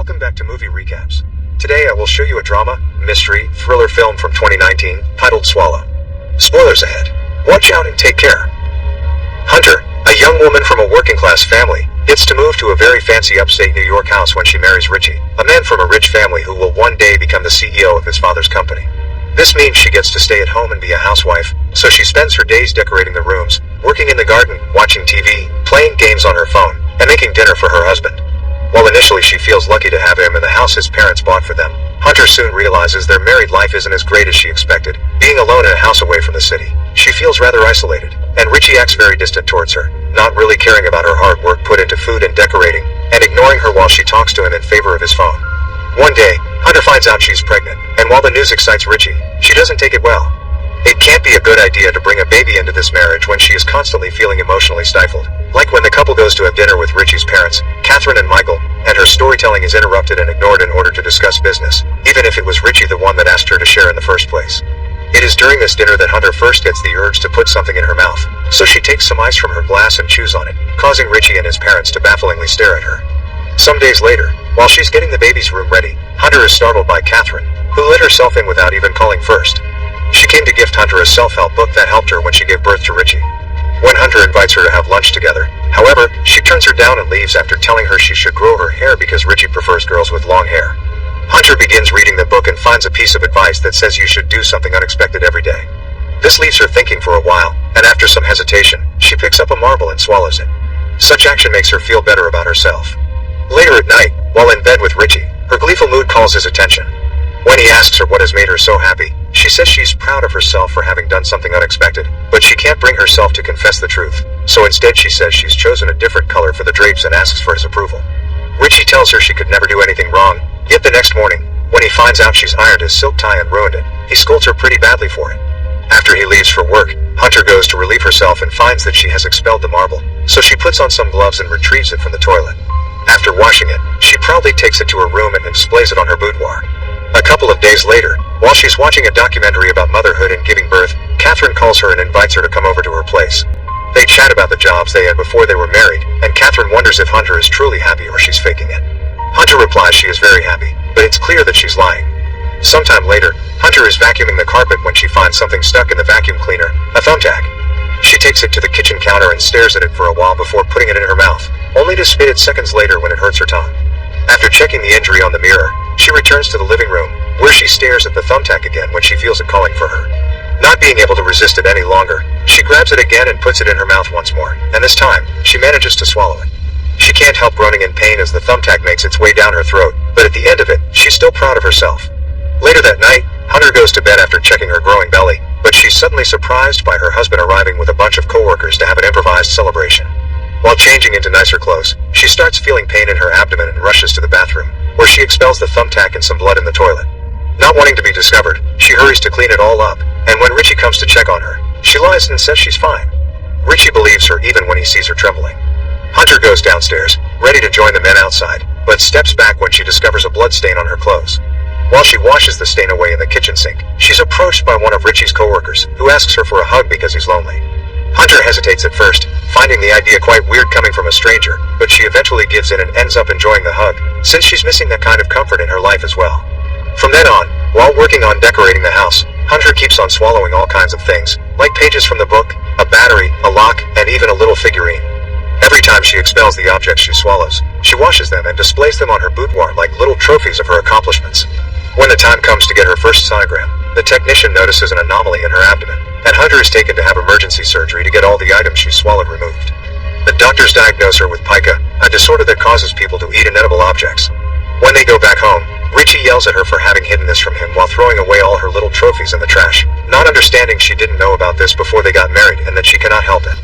Welcome back to Movie Recaps. Today I will show you a drama, mystery, thriller film from 2019, titled Swallow. Spoilers ahead. Watch out and take care. Hunter, a young woman from a working-class family, gets to move to a very fancy upstate New York house when she marries Richie, a man from a rich family who will one day become the CEO of his father's company. This means she gets to stay at home and be a housewife, so she spends her days decorating the rooms, working in the garden, watching TV, playing games on her phone, and making dinner for her husband. While initially she feels lucky to have him in the house his parents bought for them, Hunter soon realizes their married life isn't as great as she expected. Being alone in a house away from the city, she feels rather isolated, and Richie acts very distant towards her, not really caring about her hard work put into food and decorating, and ignoring her while she talks to him in favor of his phone. One day, Hunter finds out she's pregnant, and while the news excites Richie, she doesn't take it well. It can't be a good idea to bring a baby into this marriage when she is constantly feeling emotionally stifled. Like when the couple goes to have dinner with Richie's parents, Catherine and Michael, and her storytelling is interrupted and ignored in order to discuss business, even if it was Richie the one that asked her to share in the first place. It is during this dinner that Hunter first gets the urge to put something in her mouth, so she takes some ice from her glass and chews on it, causing Richie and his parents to bafflingly stare at her. Some days later, while she's getting the baby's room ready, Hunter is startled by Catherine, who let herself in without even calling first. She came to gift Hunter a self-help book that helped her when she gave birth to Richie. When Hunter invites her to have lunch together, however, she turns her down and leaves after telling her she should grow her hair because Richie prefers girls with long hair. Hunter begins reading the book and finds a piece of advice that says you should do something unexpected every day. This leaves her thinking for a while, and after some hesitation, she picks up a marble and swallows it. Such action makes her feel better about herself. Later at night, while in bed with Richie, her gleeful mood calls his attention. When he asks her what has made her so happy, she says she's proud of herself for having done something unexpected, but she can't bring herself to confess the truth, so instead she says she's chosen a different color for the drapes and asks for his approval. Richie tells her she could never do anything wrong, yet the next morning, when he finds out she's ironed his silk tie and ruined it, he scolds her pretty badly for it. After he leaves for work, Hunter goes to relieve herself and finds that she has expelled the marble, so she puts on some gloves and retrieves it from the toilet. After washing it, she proudly takes it to her room and displays it on her boudoir. A couple of days later, while she's watching a documentary about motherhood and giving birth, Catherine calls her and invites her to come over to her place. They chat about the jobs they had before they were married, and Catherine wonders if Hunter is truly happy or she's faking it. Hunter replies she is very happy, but it's clear that she's lying. Sometime later, Hunter is vacuuming the carpet when she finds something stuck in the vacuum cleaner, a thumbtack. She takes it to the kitchen counter and stares at it for a while before putting it in her mouth, only to spit it seconds later when it hurts her tongue. After checking the injury on the mirror, she returns to the living room, where she stares at the thumbtack again when she feels it calling for her. Not being able to resist it any longer, she grabs it again and puts it in her mouth once more, and this time, she manages to swallow it. She can't help groaning in pain as the thumbtack makes its way down her throat, but at the end of it, she's still proud of herself. Later that night, Hunter goes to bed after checking her growing belly, but she's suddenly surprised by her husband arriving with a bunch of coworkers to have an improvised celebration. While changing into nicer clothes, she starts feeling pain in her abdomen and rushes to the bathroom, where she expels the thumbtack and some blood in the toilet. Not wanting to be discovered, she hurries to clean it all up, and when Richie comes to check on her, she lies and says she's fine. Richie believes her even when he sees her trembling. Hunter goes downstairs, ready to join the men outside, but steps back when she discovers a blood stain on her clothes. While she washes the stain away in the kitchen sink, she's approached by one of Richie's coworkers, who asks her for a hug because he's lonely. Hunter hesitates at first, finding the idea quite weird coming from a stranger, but she eventually gives in and ends up enjoying the hug, since she's missing that kind of comfort in her life as well. From then on, while working on decorating the house, Hunter keeps on swallowing all kinds of things, like pages from the book, a battery, a lock, and even a little figurine. Every time she expels the objects she swallows, she washes them and displays them on her boudoir like little trophies of her accomplishments. When the time comes to get her first sonogram, the technician notices an anomaly in her abdomen, and Hunter is taken to have emergency surgery to get all the items she swallowed removed. The doctors diagnose her with pica, a disorder that causes people to eat inedible objects. When they go back home, Richie yells at her for having hidden this from him while throwing away all her little trophies in the trash, not understanding she didn't know about this before they got married and that she cannot help it.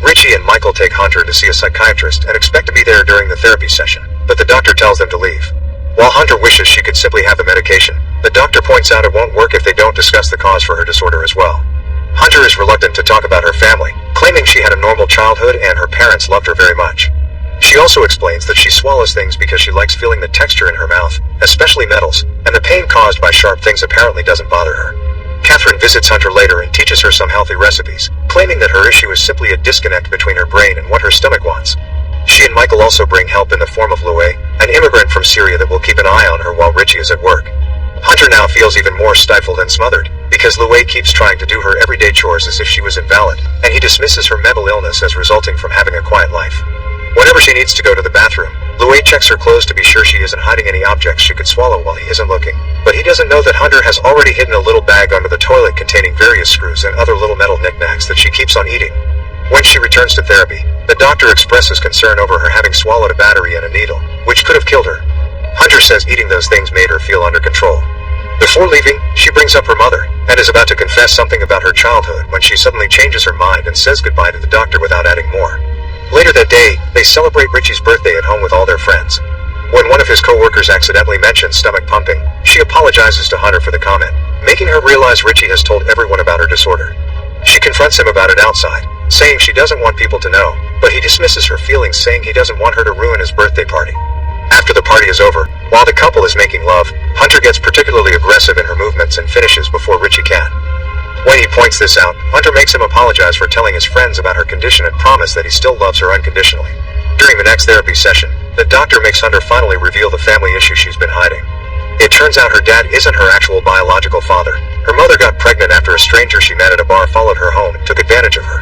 Richie and Michael take Hunter to see a psychiatrist and expect to be there during the therapy session, but the doctor tells them to leave. While Hunter wishes she could simply have the medication, the doctor points out it won't work if they don't discuss the cause for her disorder as well. Hunter is reluctant to talk about her family, claiming she had a normal childhood and her parents loved her very much. She also explains that she swallows things because she likes feeling the texture in her mouth, especially metals, and the pain caused by sharp things apparently doesn't bother her. Catherine visits Hunter later and teaches her some healthy recipes, claiming that her issue is simply a disconnect between her brain and what her stomach wants. She and Michael also bring help in the form of Louie, an immigrant from Syria that will keep an eye on her while Richie is at work. Hunter now feels even more stifled and smothered, because Louie keeps trying to do her everyday chores as if she was invalid, and he dismisses her mental illness as resulting from having a quiet life. Whenever she needs to go to the bathroom, Louie checks her clothes to be sure she isn't hiding any objects she could swallow while he isn't looking, but he doesn't know that Hunter has already hidden a little bag under the toilet containing various screws and other little metal knickknacks that she keeps on eating. When she returns to therapy, the doctor expresses concern over her having swallowed a battery and a needle, which could have killed her. Hunter says eating those things made her feel under control. Before leaving, she brings up her mother, and is about to confess something about her childhood when she suddenly changes her mind and says goodbye to the doctor without adding more. Later that day, they celebrate Richie's birthday at home with all their friends. When one of his co-workers accidentally mentions stomach pumping, she apologizes to Hunter for the comment, making her realize Richie has told everyone about her disorder. She confronts him about it outside, saying she doesn't want people to know, but he dismisses her feelings, saying he doesn't want her to ruin his birthday party. After the party is over, while the couple is making love, Hunter gets particularly aggressive in her movements and finishes before Richie can. When he points this out, Hunter makes him apologize for telling his friends about her condition and promise that he still loves her unconditionally. During the next therapy session, the doctor makes Hunter finally reveal the family issue she's been hiding. It turns out her dad isn't her actual biological father. Her mother got pregnant after a stranger she met at a bar followed her home and took advantage of her.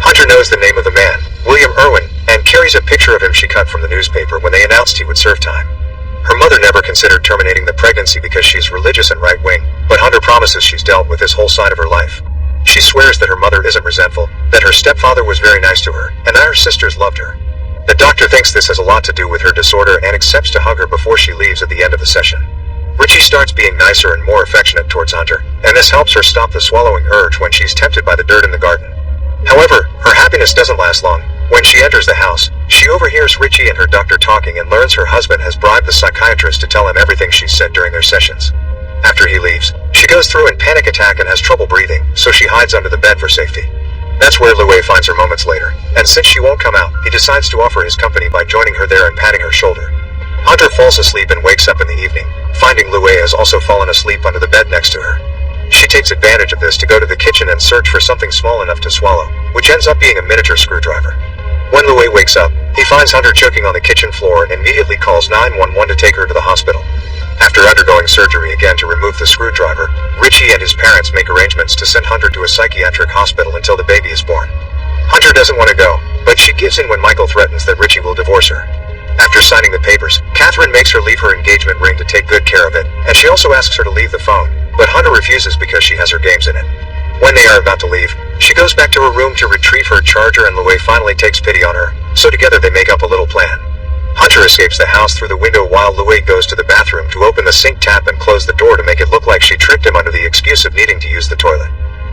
Hunter knows the name of the man, William Irwin, and carries a picture of him she cut from the newspaper when they announced he would serve time. Her mother never considered terminating the pregnancy because she's religious and right-wing, but Hunter promises she's dealt with this whole side of her life. She swears that her mother isn't resentful, that her stepfather was very nice to her, and that her sisters loved her. The doctor thinks this has a lot to do with her disorder and accepts to hug her before she leaves at the end of the session. Richie starts being nicer and more affectionate towards Hunter, and this helps her stop the swallowing urge when she's tempted by the dirt in the garden. However, her happiness doesn't last long. When she enters the house, she overhears Richie and her doctor talking and learns her husband has bribed the psychiatrist to tell him everything she's said during their sessions. After he leaves, she goes through a panic attack and has trouble breathing, so she hides under the bed for safety. That's where Louie finds her moments later, and since she won't come out, he decides to offer his company by joining her there and patting her shoulder. Hunter falls asleep and wakes up in the evening, finding Louie has also fallen asleep under the bed next to her. She takes advantage of this to go to the kitchen and search for something small enough to swallow, which ends up being a miniature screwdriver. When Louie wakes up, he finds Hunter choking on the kitchen floor and immediately calls 911 to take her to the hospital. After undergoing surgery again to remove the screwdriver, Richie and his parents make arrangements to send Hunter to a psychiatric hospital until the baby is born. Hunter doesn't want to go, but she gives in when Michael threatens that Richie will divorce her. After signing the papers, Catherine makes her leave her engagement ring to take good care of it, and she also asks her to leave the phone, but Hunter refuses because she has her games in it. When they are about to leave, she goes back to her room to retrieve her charger and Louie finally takes pity on her, so together they make up a little plan. Hunter escapes the house through the window while Louie goes to the bathroom to open the sink tap and close the door to make it look like she tricked him under the excuse of needing to use the toilet.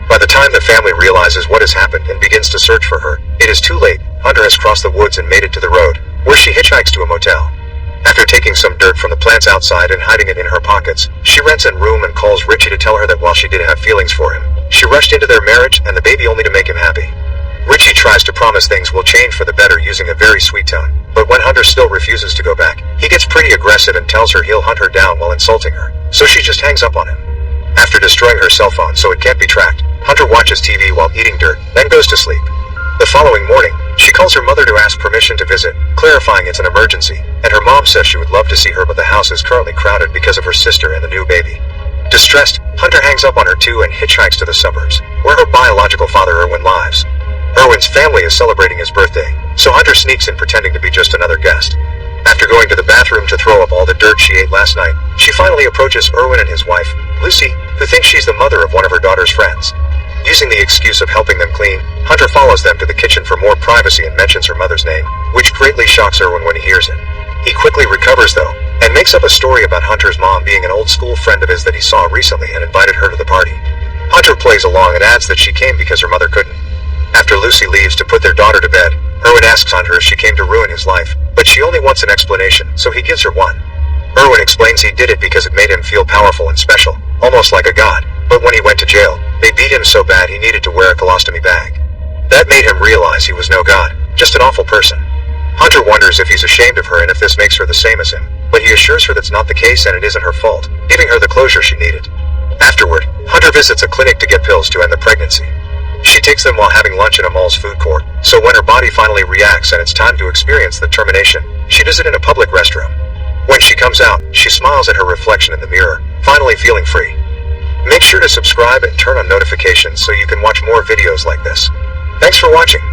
By the time the family realizes what has happened and begins to search for her, it is too late. Hunter has crossed the woods and made it to the road, where she hitchhikes to a motel. After taking some dirt from the plants outside and hiding it in her pockets, she rents a room and calls Richie to tell her that while she did have feelings for him, she rushed into their marriage and the baby only to make him happy. Richie tries to promise things will change for the better using a very sweet tone, but when Hunter still refuses to go back, he gets pretty aggressive and tells her he'll hunt her down while insulting her, so she just hangs up on him. After destroying her cell phone so it can't be tracked, Hunter watches TV while eating dirt, then goes to sleep. The following morning, she calls her mother to ask permission to visit, clarifying it's an emergency, and her mom says she would love to see her but the house is currently crowded because of her sister and the new baby. Distressed, Hunter hangs up on her too and hitchhikes to the suburbs, where her biological father Irwin lives. Irwin's family is celebrating his birthday, so Hunter sneaks in pretending to be just another guest. After going to the bathroom to throw up all the dirt she ate last night, she finally approaches Irwin and his wife, Lucy, who thinks she's the mother of one of her daughter's friends. Using the excuse of helping them clean, Hunter follows them to the kitchen for more privacy and mentions her mother's name, which greatly shocks Irwin when he hears it. He quickly recovers though, and makes up a story about Hunter's mom being an old school friend of his that he saw recently and invited her to the party. Hunter plays along and adds that she came because her mother couldn't. After Lucy leaves to put their daughter to bed, Irwin asks Hunter if she came to ruin his life, but she only wants an explanation, so he gives her one. Irwin explains he did it because it made him feel powerful and special, almost like a god, but when he went to jail, they beat him so bad he needed to wear a colostomy bag. That made him realize he was no god, just an awful person. Hunter wonders if he's ashamed of her and if this makes her the same as him, but he assures her that's not the case and it isn't her fault, giving her the closure she needed. Afterward, Hunter visits a clinic to get pills to end the pregnancy. She takes them while having lunch in a mall's food court, so when her body finally reacts and it's time to experience the termination, she does it in a public restroom. When she comes out, she smiles at her reflection in the mirror, finally feeling free. Make sure to subscribe and turn on notifications so you can watch more videos like this. Thanks for watching.